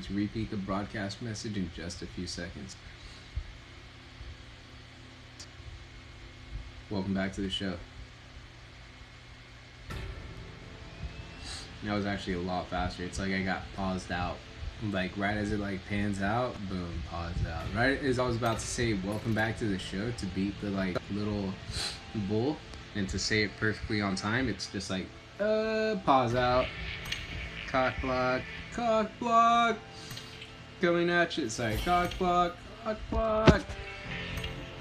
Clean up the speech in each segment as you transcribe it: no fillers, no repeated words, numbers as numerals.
to repeat the broadcast message in just a few seconds. Welcome back to the show. That was actually a lot faster. It's like I got paused out. Like right as it like pans out, boom, paused out. Right as I was about to say welcome back to the show to beat the like little bull and to say it perfectly on time, it's just like pause out. Cock block. Coming at you. Sorry, cock block.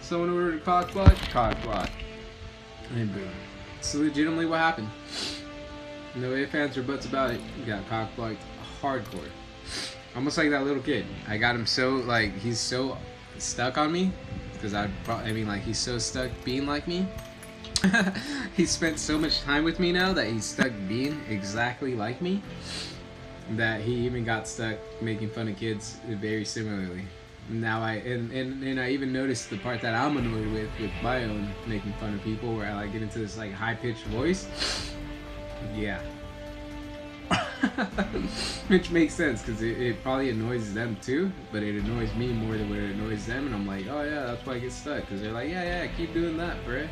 Someone ordered a cock block. And boom. It's legitimately what happened. No ifs, ands, or buts about it. You got cock blocked hardcore. Almost like that little kid. I got him so, like, he's so stuck on me. Because he's so stuck being like me. He spent so much time with me now that he's stuck being exactly like me. That he even got stuck making fun of kids very similarly. Now I even noticed the part that I'm annoyed with my own making fun of people, where I like get into this like high pitched voice. Yeah. Which makes sense because it probably annoys them too, but it annoys me more than what it annoys them, and I'm like, oh yeah, that's why I get stuck, because they're like, yeah, keep doing that, bruh.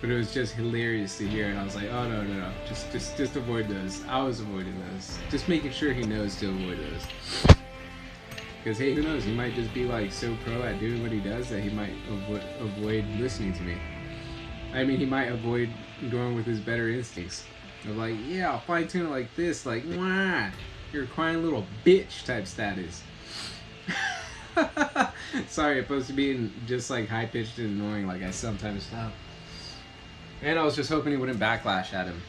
But it was just hilarious to hear, and I was like, oh no, just avoid those. I was avoiding those, just making sure he knows to avoid those. Because hey, who knows? He might just be like so pro at doing what he does that he might avoid listening to me. I mean, he might avoid going with his better instincts. Of like, yeah, I'll fine tune it like this, like, wah, you're a crying little bitch type status. Sorry, opposed to being just like high pitched and annoying like I sometimes sound. And I was just hoping he wouldn't backlash at him.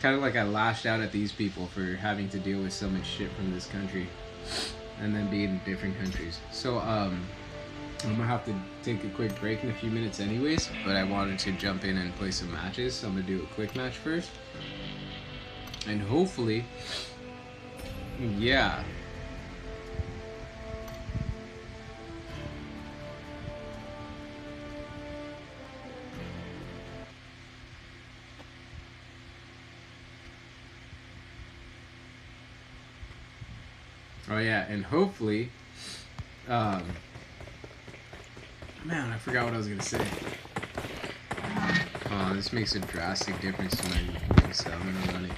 Kind of like I lashed out at these people for having to deal with so much shit from this country. And then being in different countries. So, I'm gonna have to take a quick break in a few minutes anyways. But I wanted to jump in and play some matches. So I'm gonna do a quick match first. And hopefully, yeah. Oh yeah, and hopefully, man, I forgot what I was gonna say. Oh, this makes a drastic difference to my so I'm gonna run it.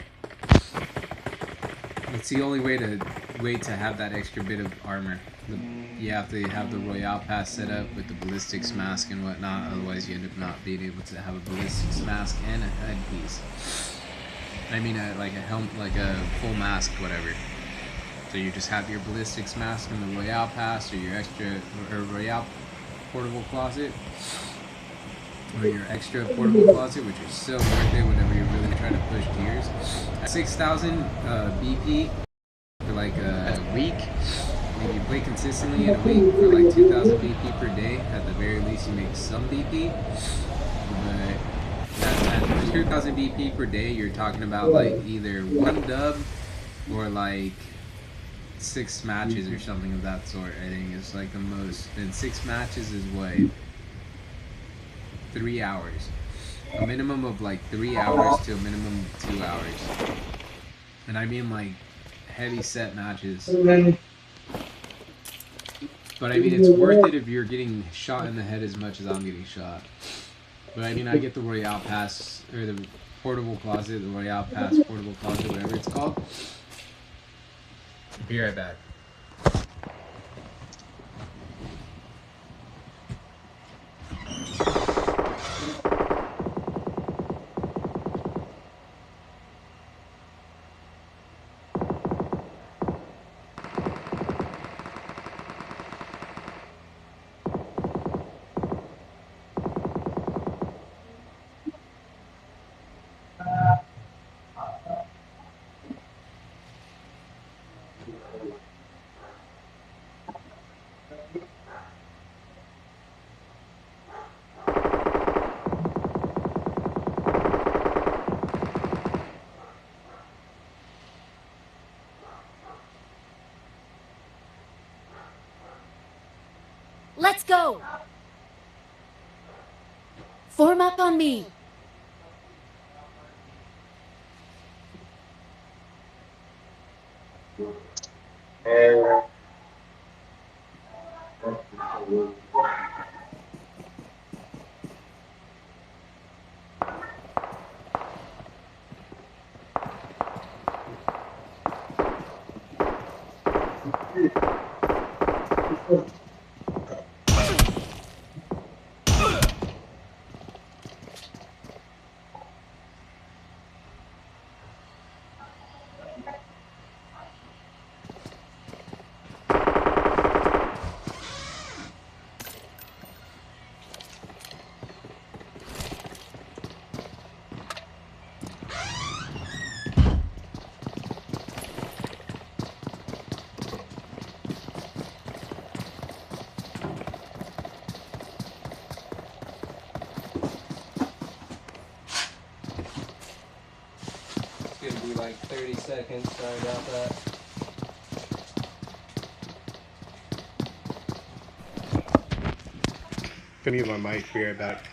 It's the only way to have that extra bit of armor. You have to have the Royale Pass set up with the ballistics mask and whatnot. Otherwise, you end up not being able to have a ballistics mask and a headpiece. I mean, like a helmet, like a full mask, whatever. So you just have your ballistics mask and the Royale Pass, or your extra, or Royale portable closet, or your extra portable closet, which is so worth it whenever you're really trying to push gears. 6,000 BP for like a week. If you play consistently in a week for like 2,000 BP per day, at the very least you make some BP. But at 2,000 BP per day, you're talking about like either one dub or like 6 matches or something of that sort. I think it's like the most. And 6 matches is what, 3 hours. A minimum of like 3 hours to a minimum of 2 hours. And I mean like heavy set matches. But I mean, it's worth it if you're getting shot in the head as much as I'm getting shot. But I mean, I get the Royale Pass, or the portable closet, the Royale Pass portable closet, whatever it's called. Be right back. Let's go! Form up on me. It's gonna be like 30 seconds. Sorry about that. Gonna mute my mic. Be right back.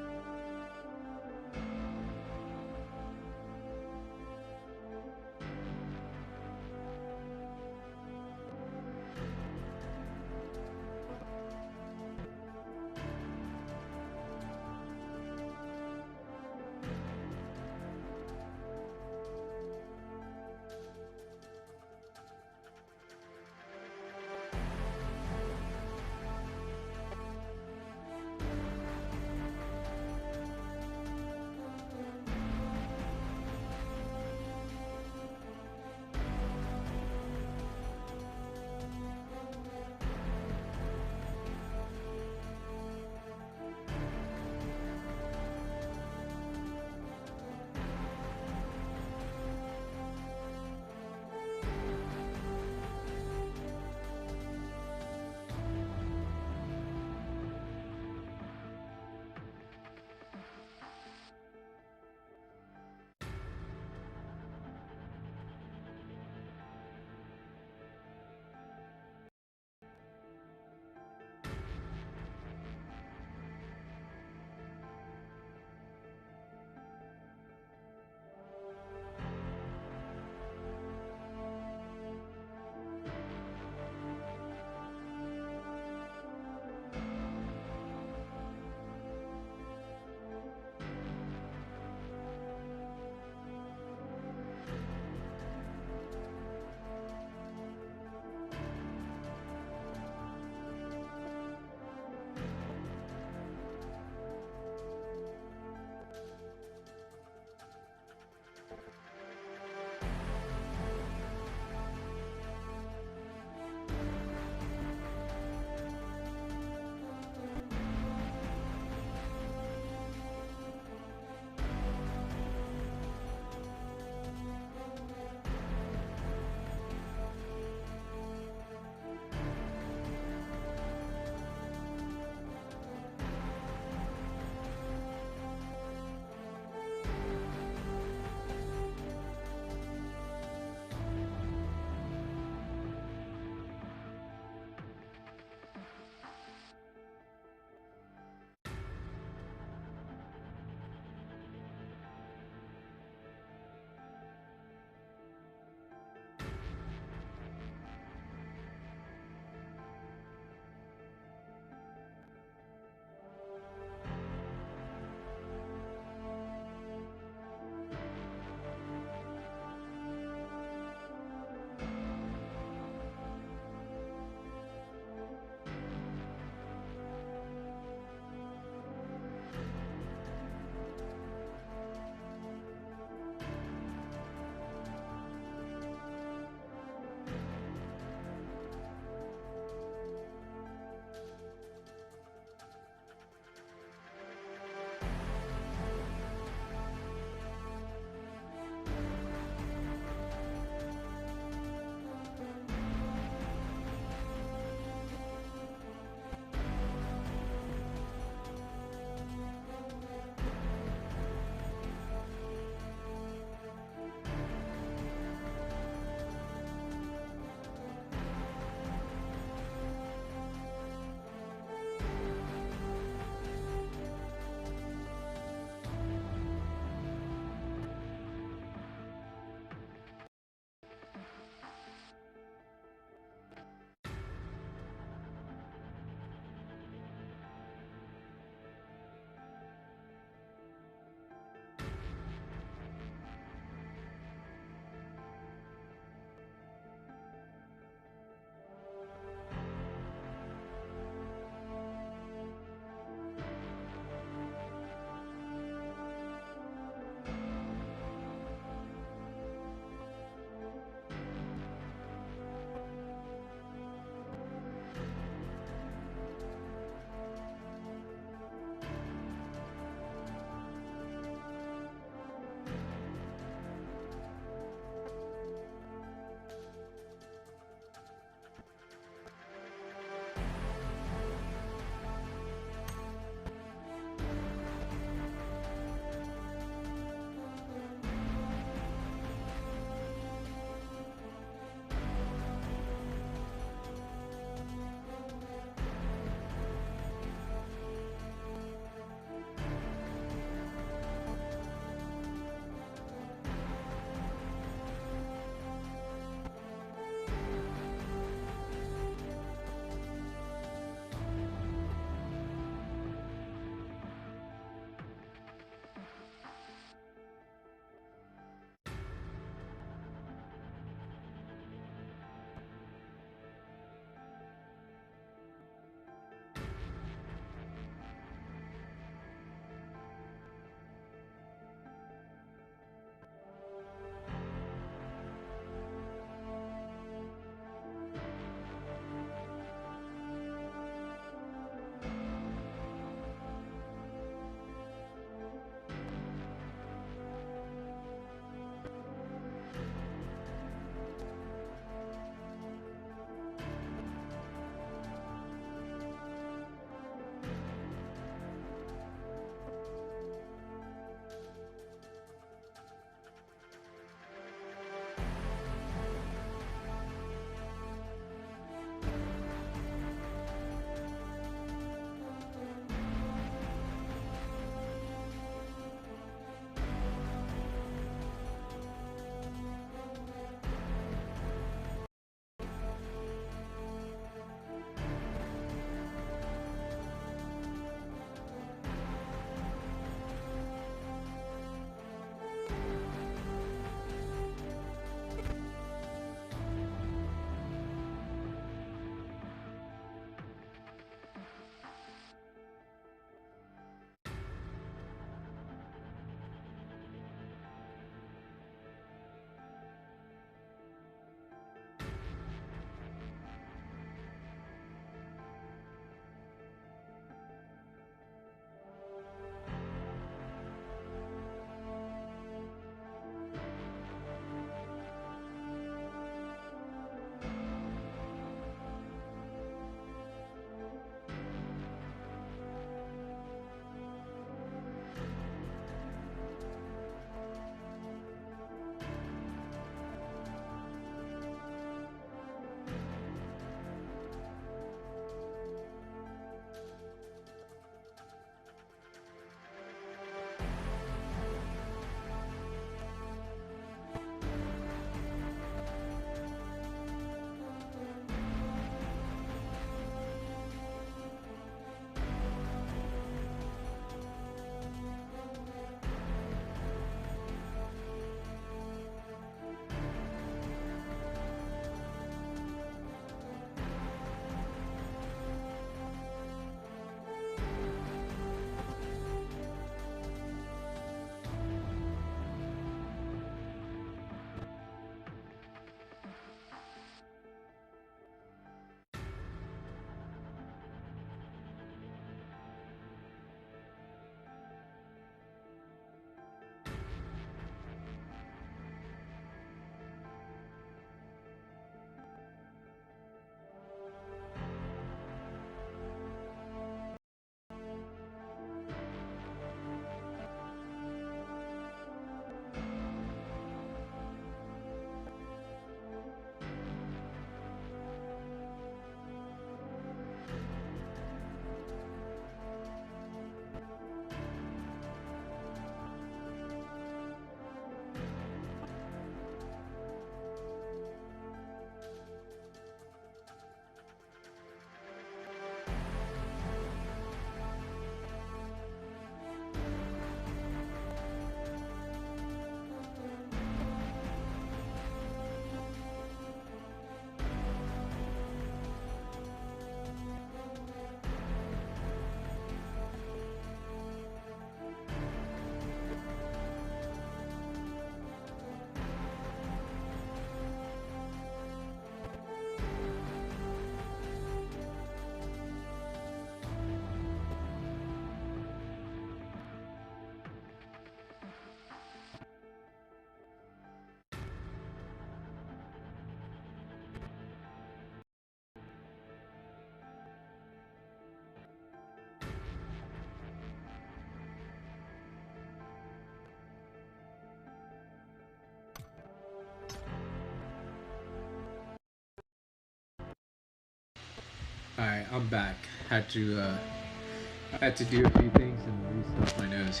Alright, I'm back. Had to do a few things and restuff my nose.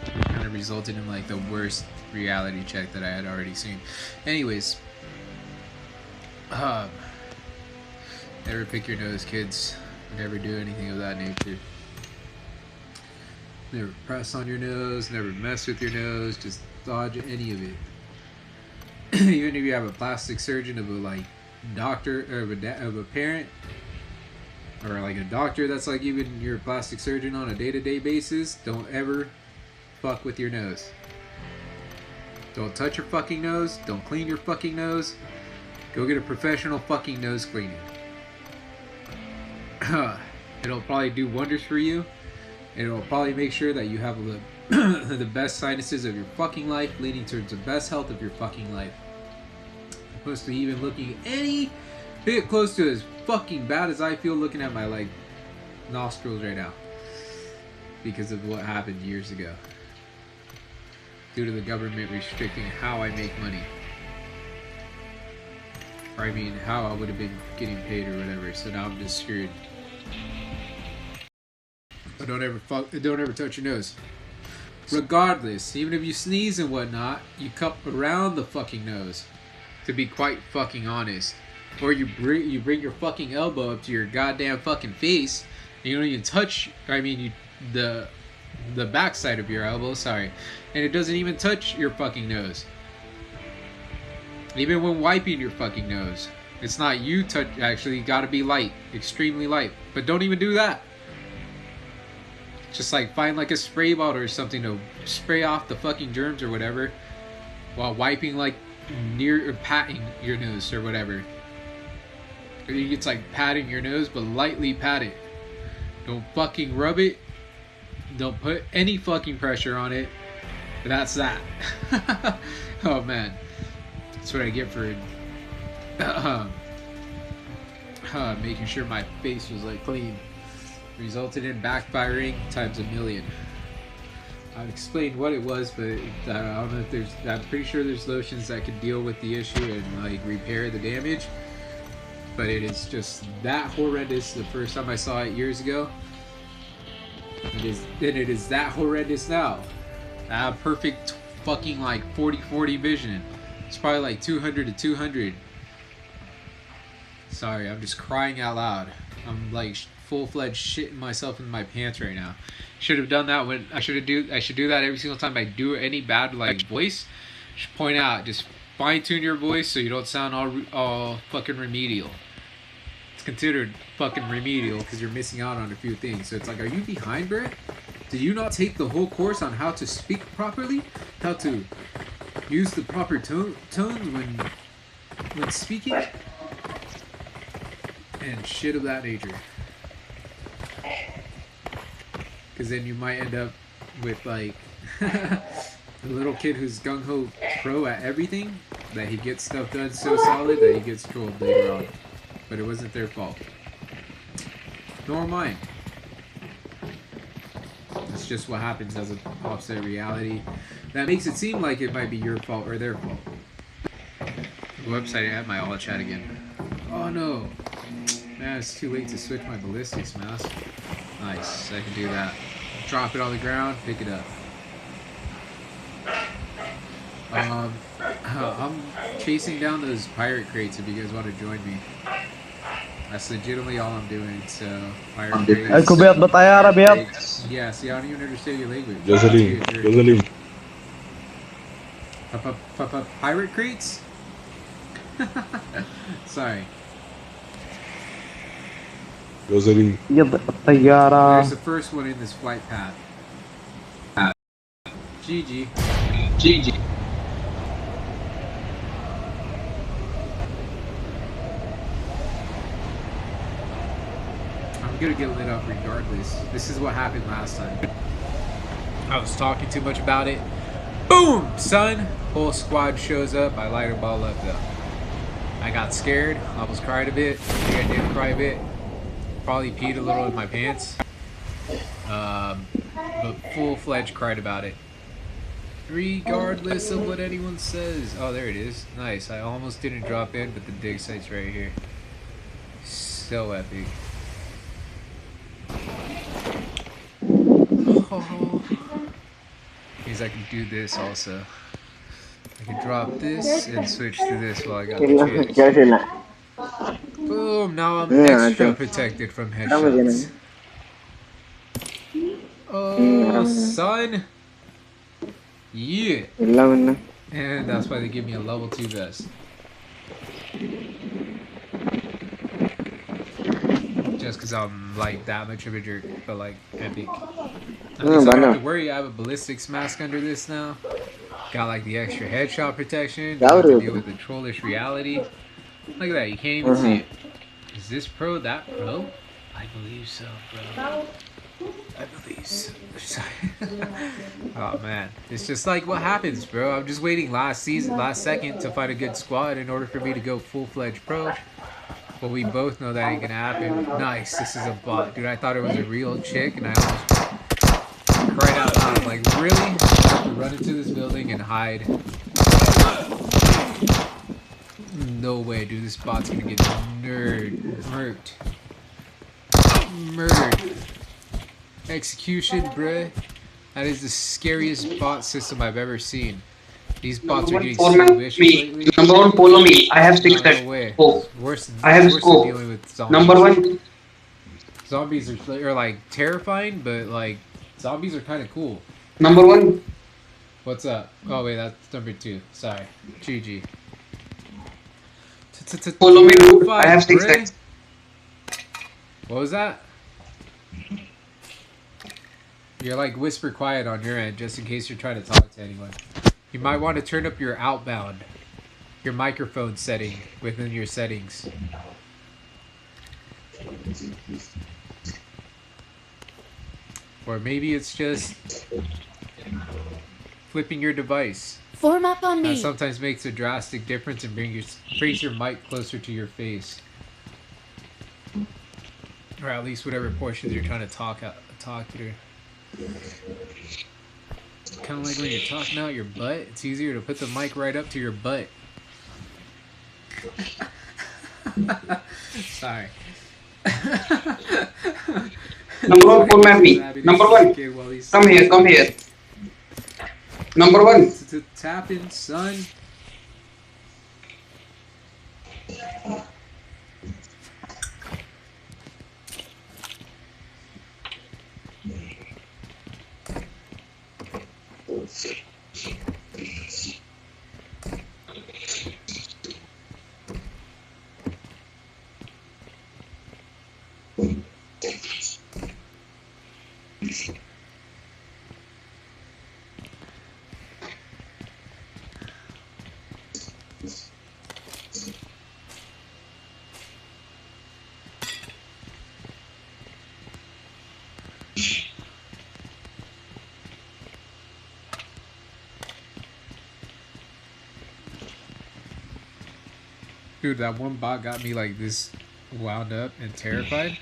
It kind of resulted in like the worst reality check that I had already seen. Anyways, never pick your nose, kids. Never do anything of that nature. Never press on your nose. Never mess with your nose. Just dodge any of it. Even if you have a plastic surgeon of a like doctor or of a parent, or like a doctor that's like even your plastic surgeon on a day-to-day basis, don't ever fuck with your nose. Don't touch your fucking nose. Don't clean your fucking nose. Go get a professional fucking nose cleaning. It'll probably do wonders for you. And it'll probably make sure that you have the, the best sinuses of your fucking life, leading towards the best health of your fucking life. Opposed to even looking any bit close to as fucking bad as I feel looking at my like nostrils right now. Because of what happened years ago. Due to the government restricting how I make money. Or I mean, how I would have been getting paid or whatever. So now I'm just screwed. So don't ever touch your nose. Regardless, even if you sneeze and whatnot, you cup around the fucking nose. To be quite fucking honest. Or you bring your fucking elbow up to your goddamn fucking face. And you don't even touch, the backside of your elbow, sorry. And it doesn't even touch your fucking nose. Even when wiping your fucking nose. It's not you touch, actually, you gotta be light. Extremely light. But don't even do that. Just like find like a spray bottle or something to spray off the fucking germs or whatever. While wiping like near or patting your nose or whatever. It's like patting your nose, but lightly pat it. Don't fucking rub it. Don't put any fucking pressure on it. But that's that. Oh man. That's what I get for making sure my face was like clean. Resulted in backfiring times a million. I've explained what it was, but I don't know if there's. I'm pretty sure there's lotions that can deal with the issue and like repair the damage. But it is just that horrendous. The first time I saw it years ago, it is that horrendous now. I have perfect fucking like 40/40 vision. It's probably like 200 to 200. Sorry, I'm just crying out loud. I'm like full-fledged shitting myself in my pants right now. Should have done that when I should do that every single time I do any bad like voice. Should point out, just fine-tune your voice so you don't sound all fucking remedial. It's considered fucking remedial because you're missing out on a few things. So it's like, are you behind, Brett? Did you not take the whole course on how to speak properly? How to use the proper tones when speaking? And shit of that nature. Because then you might end up with like a little kid who's gung-ho pro at everything, that he gets stuff done so solid that he gets trolled later on. But it wasn't their fault. Nor mine. It's just what happens as an offset reality. That makes it seem like it might be your fault or their fault. The website, I have my all chat again. Oh no. Man, it's too late to switch my ballistics mask. Nice, I can do that. Drop it on the ground, pick it up. I'm chasing down those pirate crates if you guys want to join me. That's legitimately all I'm doing, so pirate crates. Ay, kubet ba tayo, Arabiat? Yeah, see, I don't even understand your language. Jocelyn. Pirate crates? Sorry. Jocelyn. Iya ba tayo, There's the first one in this flight path. GG. I'm gonna get lit up regardless. This is what happened last time. I was talking too much about it. Boom, son! Whole squad shows up. I light them all up though. I got scared. I almost cried a bit. I think I did cry a bit. Probably peed a little in my pants. But full-fledged cried about it. Regardless of what anyone says. Oh, there it is. Nice. I almost didn't drop in, but the dig site's right here. so epic. Oh. Means I can do this also. I can drop this and switch to this while I got the chance. Boom! Now I'm extra protected from headshots. Oh, son! Yeah! And that's why they give me a level 2 vest. Just because I'm like that much of a jerk, but like epic. At least I don't have to worry. I have a ballistics mask under this now. Got like the extra headshot protection. Don't have to deal with the trollish reality. Look at that. You can't even see it. Is this pro that pro? I believe so, bro. I believe so. Sorry. Oh man, it's just like what happens, bro. I'm just waiting last second to find a good squad in order for me to go full-fledged pro. But we both know that ain't gonna happen. Nice, this is a bot, dude. I thought it was a real chick, and I almost cried out loud. Like, really? I have to run into this building and hide. No way, dude. This bot's gonna get murked. Murdered. Execution, bruh. That is the scariest bot system I've ever seen. These bots are getting so vicious lately. Number one, follow me. I have 6 No way. scope. Worse I have than scope. dealing with zombies. Number one. Zombies are like terrifying, but like zombies are kind of cool. Number one. What's up? Oh wait, that's number 2. Sorry. GG. Follow me, dude. I have 6 bruh. What was that? You're like whisper quiet on your end, just in case you're trying to talk to anyone. You might want to turn up your outbound, your microphone setting within your settings. Or maybe it's just flipping your device. Form up on That me. sometimes makes a drastic difference and brings your mic closer to your face. Or at least whatever portions you're trying to talk through. Kind of like when you're talking out your butt, it's easier to put the mic right up to your butt. Sorry. Number one, follow me. Number one. Come here, come here. Number one. To tap in, son. Dude, that one bot got me like this wound up and terrified.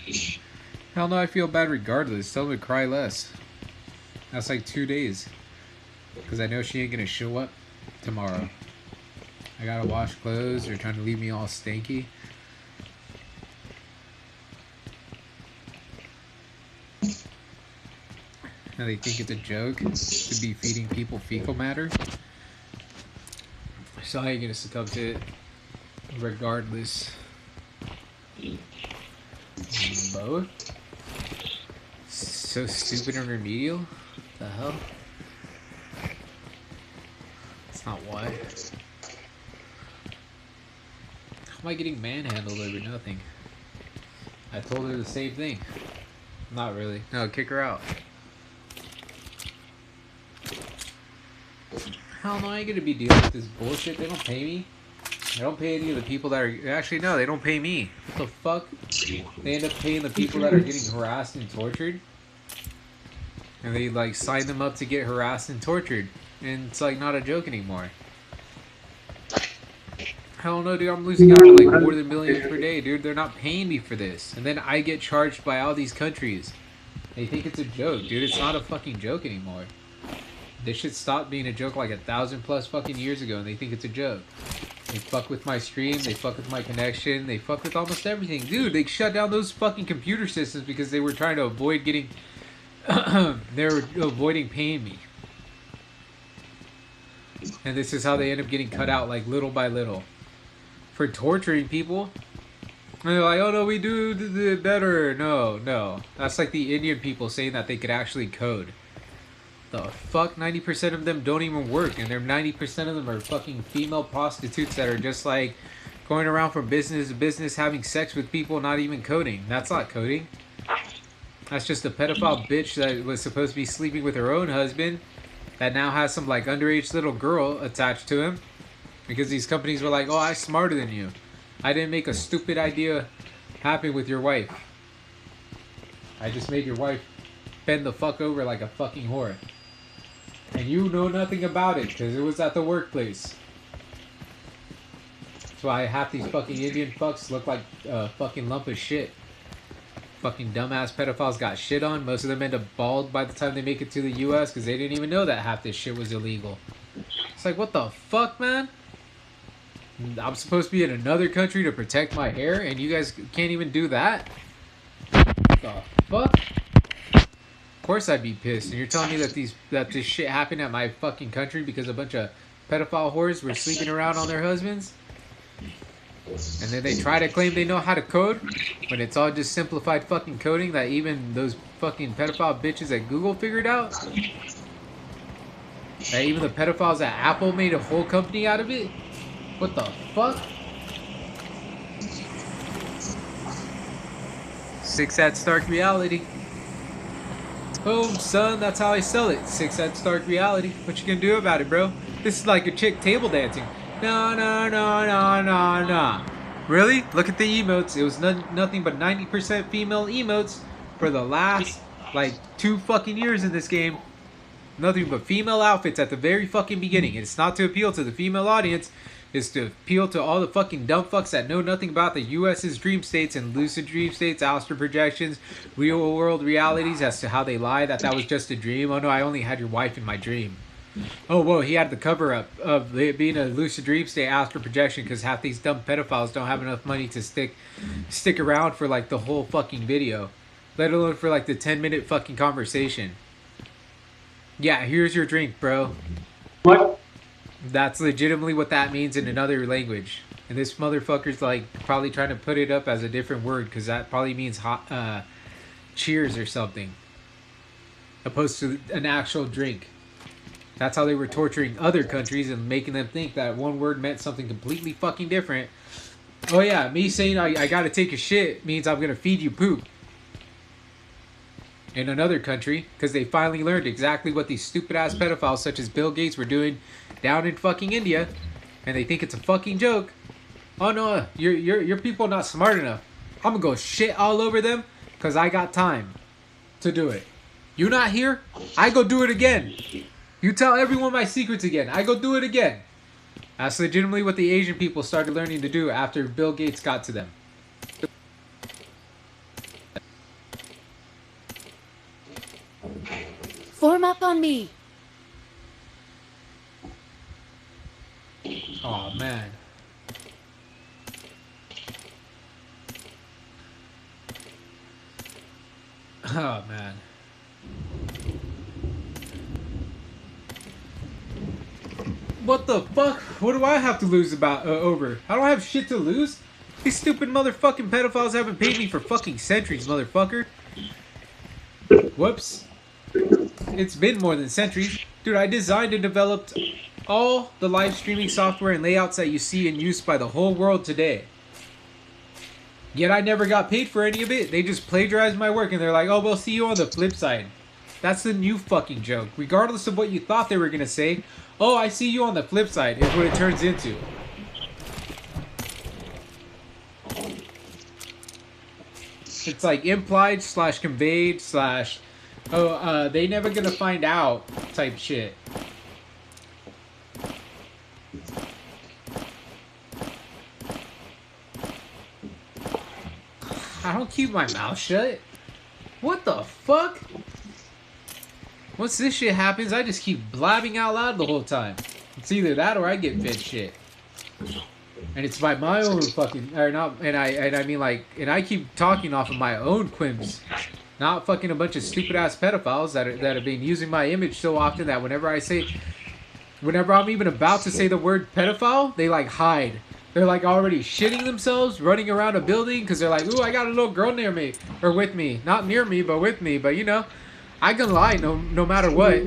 Hell no, I feel bad regardless. Tell him to cry less. That's like 2 days. Because I know she ain't gonna show up tomorrow. I gotta wash clothes. They're trying to leave me all stanky. And they think it's a joke to be feeding people fecal matter. So I ain't gonna succumb to it. Regardless. Both? So stupid and remedial? What the hell? That's not why. How am I getting manhandled over nothing? I told her the same thing. Not really. No, kick her out. Hell no, I ain't gonna be dealing with this bullshit. They don't pay me. They don't pay any of the people that are... Actually, no, they don't pay me. What the fuck? They end up paying the people that are getting harassed and tortured. And they, like, sign them up to get harassed and tortured. And it's, like, not a joke anymore. Hell no, dude. I'm losing out on, like, more than millions per day, dude. They're not paying me for this. And then I get charged by all these countries. They think it's a joke, dude. It's not a fucking joke anymore. This shit stopped being a joke like 1,000+ fucking years ago, and they think it's a joke. They fuck with my stream, they fuck with my connection, they fuck with almost everything. Dude, they shut down those fucking computer systems because they were trying to avoid getting... they were avoiding paying me. And this is how they end up getting cut out, like, little by little. For torturing people. And they're like, oh no, we do the better. No, no. That's like the Indian people saying that they could actually code. The fuck? 90% of them don't even work, and they're 90% of them are fucking female prostitutes that are just like going around from business to business having sex with people, not even coding. That's not coding. That's just a pedophile bitch that was supposed to be sleeping with her own husband that now has some like underage little girl attached to him because these companies were like, oh, I'm smarter than you. I didn't make a stupid idea happen with your wife. I just made your wife bend the fuck over like a fucking whore. And you know nothing about it, because it was at the workplace. That's why half these fucking Indian fucks look like a fucking lump of shit. Fucking dumbass pedophiles got shit on. Most of them end up bald by the time they make it to the US, because they didn't even know that half this shit was illegal. It's like, what the fuck, man? I'm supposed to be in another country to protect my hair, and you guys can't even do that? What the fuck? Of course I'd be pissed, and you're telling me that this shit happened at my fucking country because a bunch of pedophile whores were sleeping around on their husbands? And then they try to claim they know how to code, when it's all just simplified fucking coding that even those fucking pedophile bitches at Google figured out? That even the pedophiles at Apple made a whole company out of it? What the fuck? 6 at Stark Reality. Boom, son, that's how I sell it. 6 at Stark Reality. What you gonna do about it, bro? This is like a chick table dancing. No, no, no, no, no, no. Really? Look at the emotes. It was nothing but 90% female emotes for the last, like, 2 fucking years in this game. Nothing but female outfits at the very fucking beginning. It's not to appeal to the female audience. It's to appeal to all the fucking dumb fucks that know nothing about the US's dream states and lucid dream states, astral projections, real world realities as to how they lie that was just a dream. Oh no, I only had your wife in my dream. Oh whoa, he had the cover up of it being a lucid dream state astral projection because half these dumb pedophiles don't have enough money to stick around for like the whole fucking video, let alone for like the 10-minute fucking conversation. Yeah, here's your drink, bro. What? That's legitimately what that means in another language. And this motherfucker's like probably trying to put it up as a different word because that probably means hot, cheers or something. Opposed to an actual drink. That's how they were torturing other countries and making them think that one word meant something completely fucking different. Oh yeah, me saying I gotta take a shit means I'm gonna feed you poop. In another country, because they finally learned exactly what these stupid ass pedophiles such as Bill Gates were doing down in fucking India, and they think it's a fucking joke. Oh no, your people not smart enough. I'm gonna go shit all over them because I got time to do it. You not here? I go do it again. You tell everyone my secrets again. I go do it again. That's legitimately what the Asian people started learning to do after Bill Gates got to them. Form up on me. Oh man. Oh man. What the fuck? What do I have to lose about over? I don't have shit to lose. These stupid motherfucking pedophiles haven't paid me for fucking centuries, motherfucker. Whoops. It's been more than centuries. Dude, I designed and developed all the live streaming software and layouts that you see in use by the whole world today. Yet I never got paid for any of it. They just plagiarized my work and they're like, oh, we'll see you on the flip side. That's the new fucking joke. Regardless of what you thought they were going to say, oh, I see you on the flip side is what it turns into. It's like implied / conveyed / oh, they never gonna find out type shit. I don't keep my mouth shut. What the fuck? Once this shit happens, I just keep blabbing out loud the whole time. It's either that or I get fed shit. And it's by my own fucking, or not, and I mean like, and I keep talking off of my own quims, not fucking a bunch of stupid ass pedophiles that have been using my image so often that whenever I'm even about to say the word pedophile, they like hide. They're like already shitting themselves, running around a building because they're like, ooh, I got a little girl near me or with me, not near me, but with me. But you know, I can lie no matter what.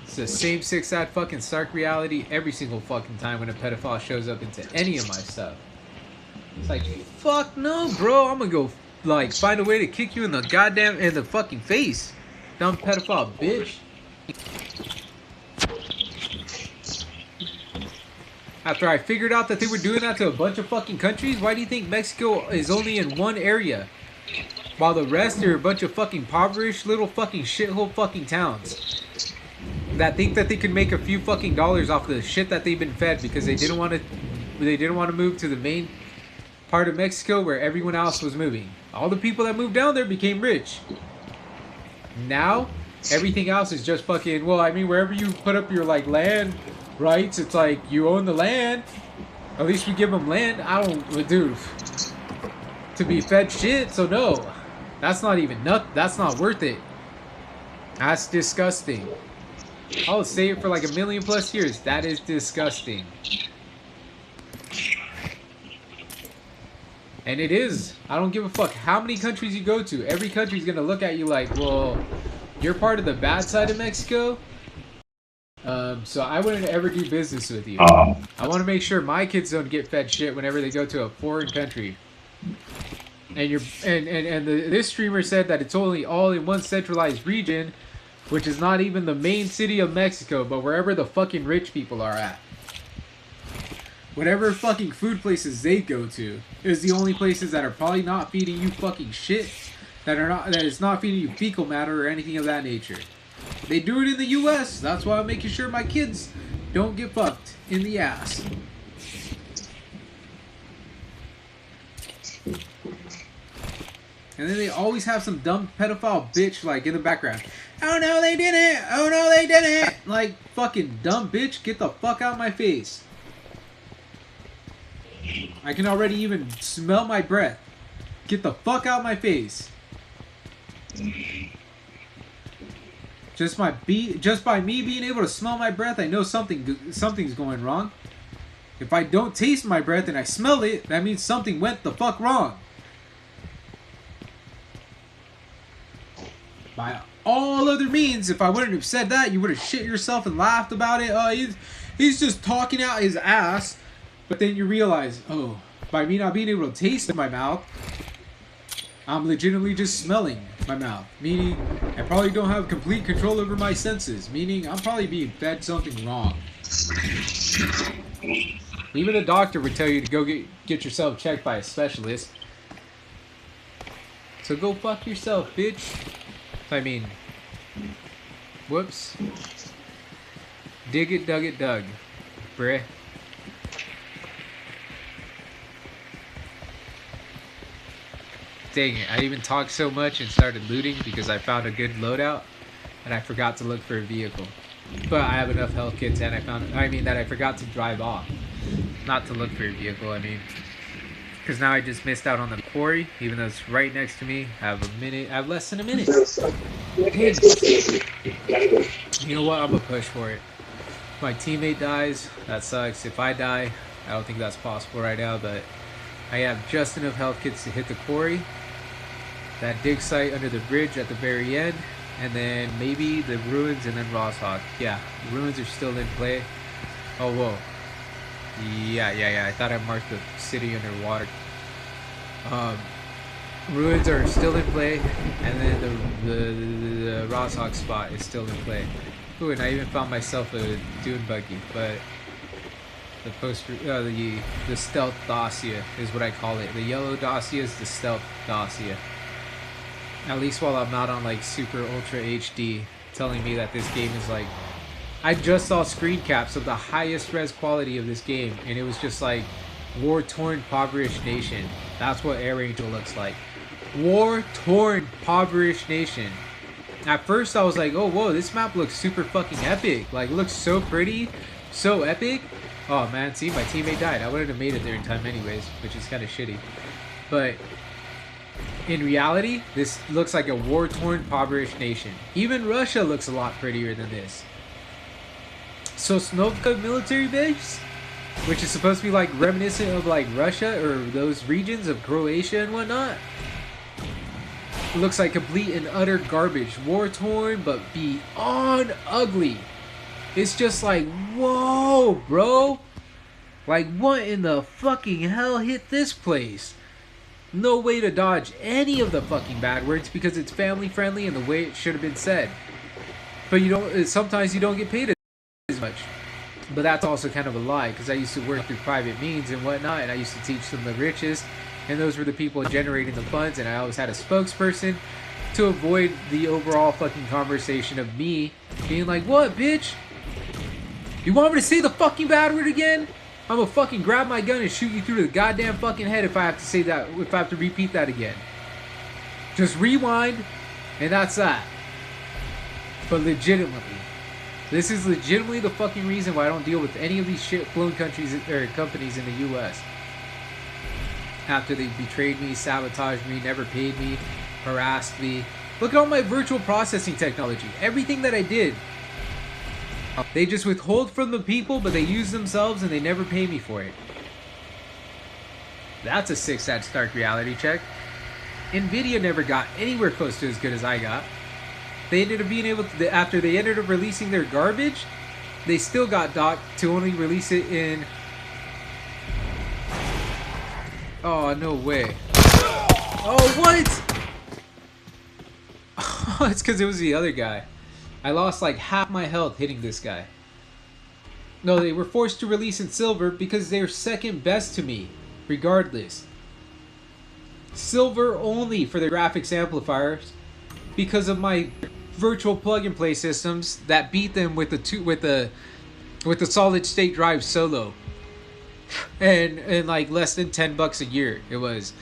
It's the same sick, sad, fucking stark reality every single fucking time when a pedophile shows up into any of my stuff. It's like, fuck no, bro. I'm gonna go, like, find a way to kick you in the fucking face. Dumb pedophile bitch. After I figured out that they were doing that to a bunch of fucking countries, why do you think Mexico is only in one area? While the rest are a bunch of fucking impoverished little fucking shithole fucking towns. That think that they could make a few fucking dollars off of the shit that they've been fed because they didn't want to move to the main part of Mexico where everyone else was moving. All the people that moved down there became rich. Now, everything else is just fucking, well, I mean, wherever you put up your like land rights, it's like you own the land. At least we give them land. I don't, dude, to be fed shit. So no, that's not even that's not worth it. That's disgusting. I'll say it for like 1,000,000+ years. That is disgusting. And it is. I don't give a fuck how many countries you go to. Every country's gonna look at you like, well, you're part of the bad side of Mexico. So I wouldn't ever do business with you. I want to make sure my kids don't get fed shit whenever they go to a foreign country. And this streamer said that it's only all in one centralized region, which is not even the main city of Mexico, but wherever the fucking rich people are at. Whatever fucking food places they go to is the only places that are probably not feeding you fucking shit, that is not feeding you fecal matter or anything of that nature. They do it in the US. That's why I'm making sure my kids don't get fucked in the ass. And then they always have some dumb pedophile bitch like in the background. Oh no, they didn't! Oh no, they didn't! Like, fucking dumb bitch, get the fuck out of my face. I can already even smell my breath. Get the fuck out of my face. Just by me being able to smell my breath, I know something's going wrong. If I don't taste my breath and I smell it, that means something went the fuck wrong. By all other means, if I wouldn't have said that, you would have shit yourself and laughed about it. Oh, he's just talking out his ass. But then you realize, oh, by me not being able to taste my mouth, I'm legitimately just smelling my mouth. Meaning, I probably don't have complete control over my senses. Meaning, I'm probably being fed something wrong. Even a doctor would tell you to go get yourself checked by a specialist. So go fuck yourself, bitch. I mean, whoops. Dig it, dug it, dug. Bruh. Dang it, I even talked so much and started looting because I found a good loadout and I forgot to look for a vehicle. But I have enough health kits and that I forgot to drive off. Not to look for a vehicle, I mean. Because now I just missed out on the quarry, even though it's right next to me. I have less than a minute. Hey. You know what, I'm gonna push for it. If my teammate dies, that sucks. If I die, I don't think that's possible right now, but I have just enough health kits to hit the quarry, that dig site under the bridge at the very end, and then maybe the ruins and then Rosshawk. Yeah, the ruins are still in play. Oh, whoa. Yeah. I thought I marked the city underwater. Ruins are still in play, and then the Rosshawk spot is still in play. Ooh, and I even found myself a dune buggy, but the stealth dossier is what I call it. The yellow dossier is the stealth dossier. At least while I'm not on like super ultra HD, telling me that this game is like, I just saw screen caps of the highest res quality of this game, and it was just like war-torn, impoverished nation. That's what Air Angel looks like. War-torn, impoverished nation. At first I was like, oh whoa, this map looks super fucking epic. Like, it looks so pretty, so epic. Oh man, see, my teammate died. I wouldn't have made it there in time anyways, which is kind of shitty. But in reality, this looks like a war-torn, impoverished nation. Even Russia looks a lot prettier than this. Sosnovka military base, which is supposed to be like reminiscent of like Russia or those regions of Croatia and whatnot, looks like complete and utter garbage. War-torn, but beyond ugly. It's just like, whoa, bro. Like, what in the fucking hell hit this place? No way to dodge any of the fucking bad words because it's family friendly and the way it should have been said. But you don't. Sometimes you don't get paid as much. But that's also kind of a lie because I used to work through private means and whatnot, and I used to teach some of the richest, and those were the people generating the funds, and I always had a spokesperson to avoid the overall fucking conversation of me being like, "What, bitch? You want me to say the fucking bad word again? I'm gonna fucking grab my gun and shoot you through the goddamn fucking head if I have to say that, if I have to repeat that again. Just rewind, and that's that." But legitimately, this is legitimately the fucking reason why I don't deal with any of these shit-blown countries or companies in the U.S. After they betrayed me, sabotaged me, never paid me, harassed me. Look at all my virtual processing technology. Everything that I did. They just withhold from the people, but they use themselves and they never pay me for it. That's a sick, sad, stark reality check. Nvidia never got anywhere close to as good as I got. They ended up being able to, after they ended up releasing their garbage, they still got docked to only release it in... Oh, no way. Oh, what? Oh, it's because it was the other guy. I lost like half my health hitting this guy. No, they were forced to release in silver because they're second best to me, regardless. Silver only for the graphics amplifiers because of my virtual plug-and-play systems that beat them with the solid state drive solo. And like less than $10 a year. It was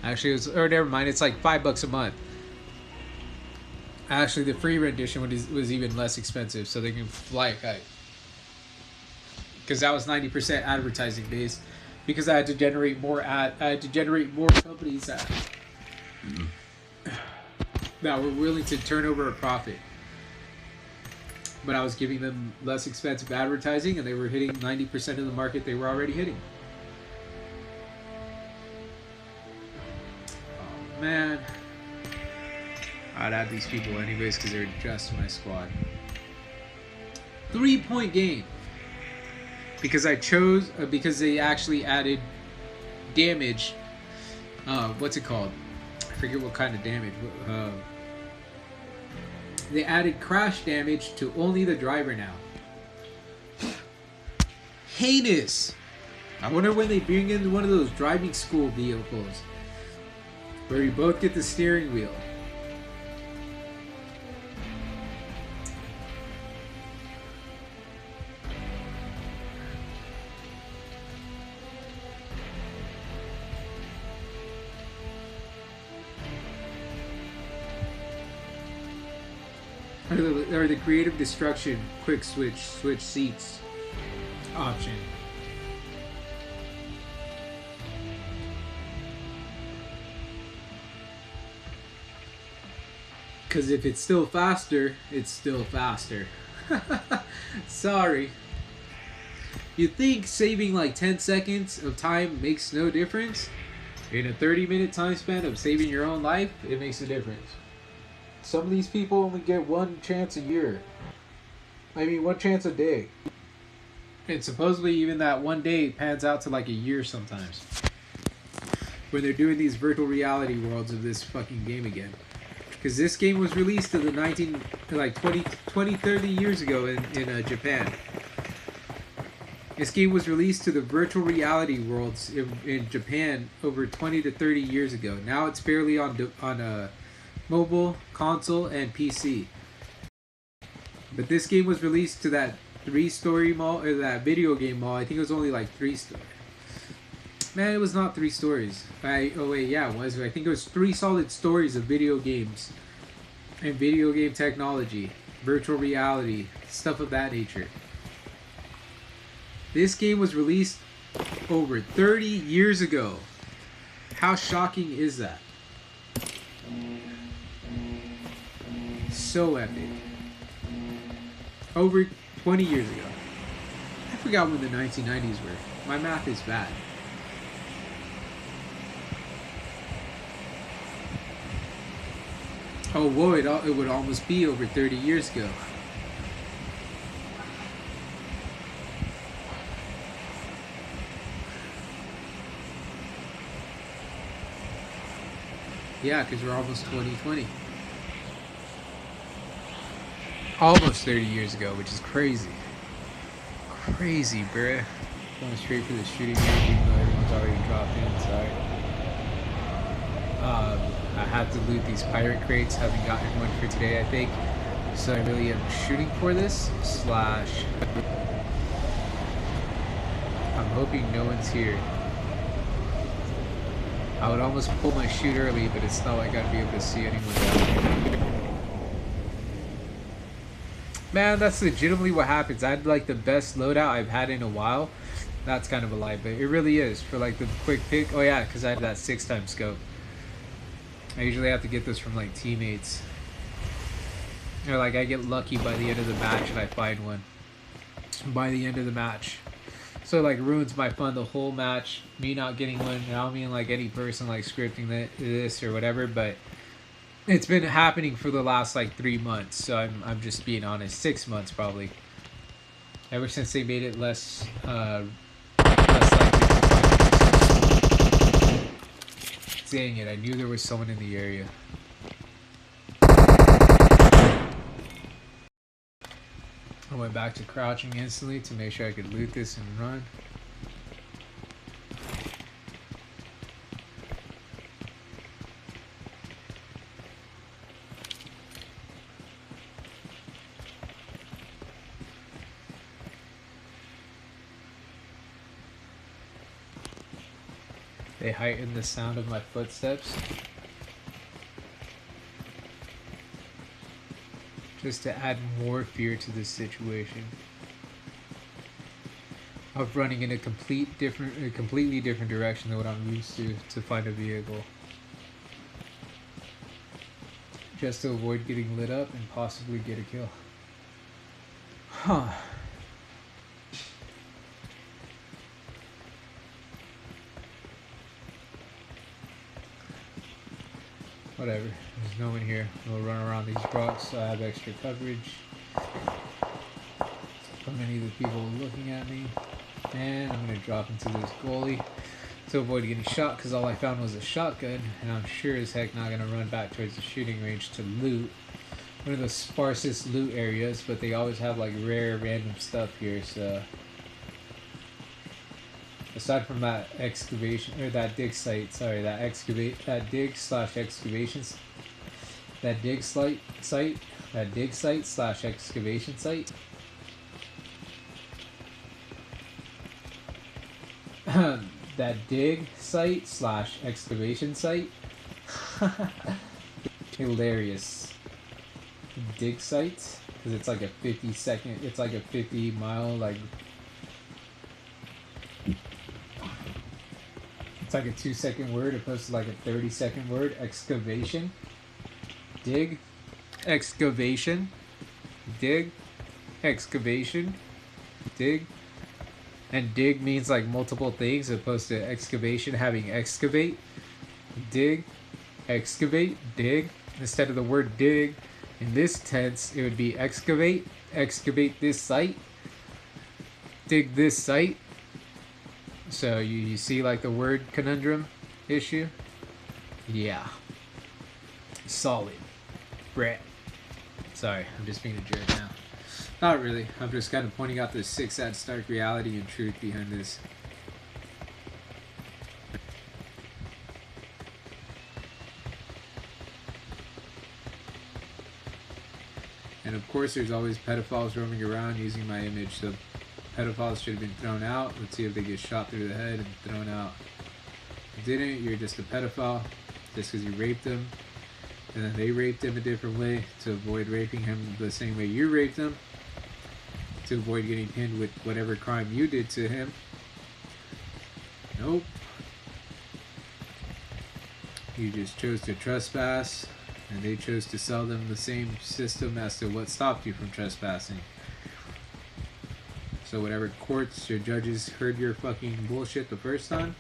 or never mind, it's like $5 a month. Actually, the free rendition was even less expensive, so they can fly a kite. Because that was 90% advertising based. Because I had to generate more companies that were willing to turn over a profit. But I was giving them less expensive advertising, and they were hitting 90% of the market they were already hitting. Oh man. I'd add these people anyways because they're just my squad. 3-point game. Because I chose, because they actually added damage. What's it called? I forget what kind of damage. They added crash damage to only the driver now. Heinous. I wonder when they bring in one of those driving school vehicles where you both get the steering wheel. Or the creative destruction quick switch seats option. Because if it's still faster, it's still faster. Sorry. You think saving like 10 seconds of time makes no difference? In a 30-minute time span of saving your own life, it makes a difference. Some of these people only get one chance a year. I mean, one chance a day. And supposedly even that one day pans out to like a year sometimes. When they're doing these virtual reality worlds of this fucking game again. Because this game was released to the 20, 30 years ago in Japan. This game was released to the virtual reality worlds in Japan over 20 to 30 years ago. Now it's barely on mobile, console, and PC. But this game was released to that 3-story mall, or that video game mall. I think it was only like 3 stories. Man, it was not 3 stories. Oh wait, yeah, it was. I think it was 3 solid stories of video games and video game technology, virtual reality, stuff of that nature. This game was released over 30 years ago. How shocking is that? So epic. Over 20 years ago. I forgot when the 1990s were. My math is bad. Oh, whoa, it would almost be over 30 years ago. Yeah, because we're almost 2020. Almost 30 years ago, which is crazy. Crazy, bruh. Going straight for the shooting range, even though everyone's already dropped in, sorry. I had to loot these pirate crates, haven't gotten one for today, I think. So I really am shooting for this, / I'm hoping no one's here. I would almost pull my shoot early, but it's not like I'd be able to see anyone down here. Man, that's legitimately what happens. I had like the best loadout I've had in a while. That's kind of a lie, but it really is for like the quick pick. Oh yeah, because I have that 6x scope. I usually have to get this from like teammates. Or like I get lucky by the end of the match and I find one. By the end of the match. So it like ruins my fun the whole match. Me not getting one. I don't mean like any person like scripting this or whatever, but it's been happening for the last like 3 months. So I'm just being honest. 6 months probably. Ever since they made it less likely to find it. Dang it, I knew there was someone in the area. I went back to crouching instantly to make sure I could loot this and run. They heighten the sound of my footsteps. Just to add more fear to this situation. Of running in a completely different direction than what I'm used to find a vehicle. Just to avoid getting lit up and possibly get a kill. Huh. Whatever, there's no one here. We'll run around these rocks so I have extra coverage from any of the people looking at me. And I'm going to drop into this goalie to avoid getting shot because all I found was a shotgun. And I'm sure as heck not going to run back towards the shooting range to loot. One of the sparsest loot areas, but they always have like rare random stuff here, so... Aside from that excavation or that dig site, sorry, that dig / excavations, that dig site / excavation site. That dig site / excavation site. Hilarious. Dig site, because it's like a 50-second, it's like a 50-mile like. It's like a 2-second word opposed to like a 30-second word. Excavation. Dig. Excavation. Dig. Excavation. Dig. And dig means like multiple things opposed to excavation having excavate. Dig. Excavate. Dig. Instead of the word dig, in this tense, it would be excavate. Excavate this site. Dig this site. So you see like the word conundrum issue? Yeah. Solid. Brett. Sorry, I'm just being a jerk now. Not really. I'm just kind of pointing out the sick, sad, stark reality and truth behind this. And of course there's always pedophiles roaming around using my image, so pedophiles should have been thrown out. Let's see if they get shot through the head and thrown out. If you didn't, you're just a pedophile just because you raped him. And then they raped him a different way to avoid raping him the same way you raped him. To to avoid getting pinned with whatever crime you did to him. Nope. You just chose to trespass, and they chose to sell them the same system as to what stopped you from trespassing. So whatever courts or judges heard your fucking bullshit the first time,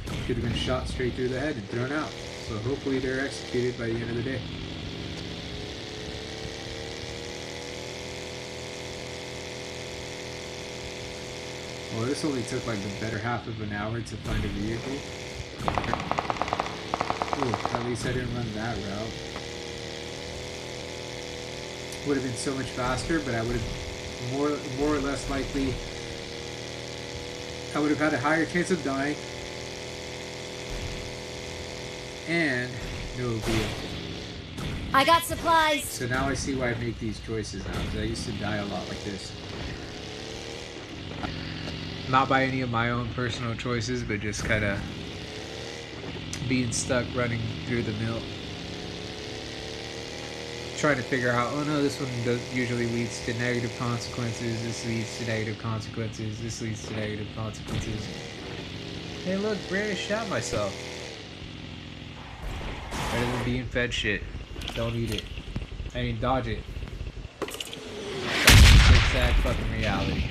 you could have been shot straight through the head and thrown out. So hopefully they're executed by the end of the day. Well, this only took like the better half of an hour to find a vehicle. Ooh, at least I didn't run that route. Would have been so much faster, but I would have more or less likely, I would have had a higher chance of dying and no vehicle. I got supplies. So now I see why I make these choices now, because I used to die a lot like this. Not by any of my own personal choices, but just kind of being stuck running through the mill. Trying to figure out, oh no, this one usually leads to negative consequences, this leads to negative consequences, this leads to negative consequences. Hey look, Brandon shot myself. Better than being fed shit. Don't eat it. I mean, dodge it. That's a sad fucking reality.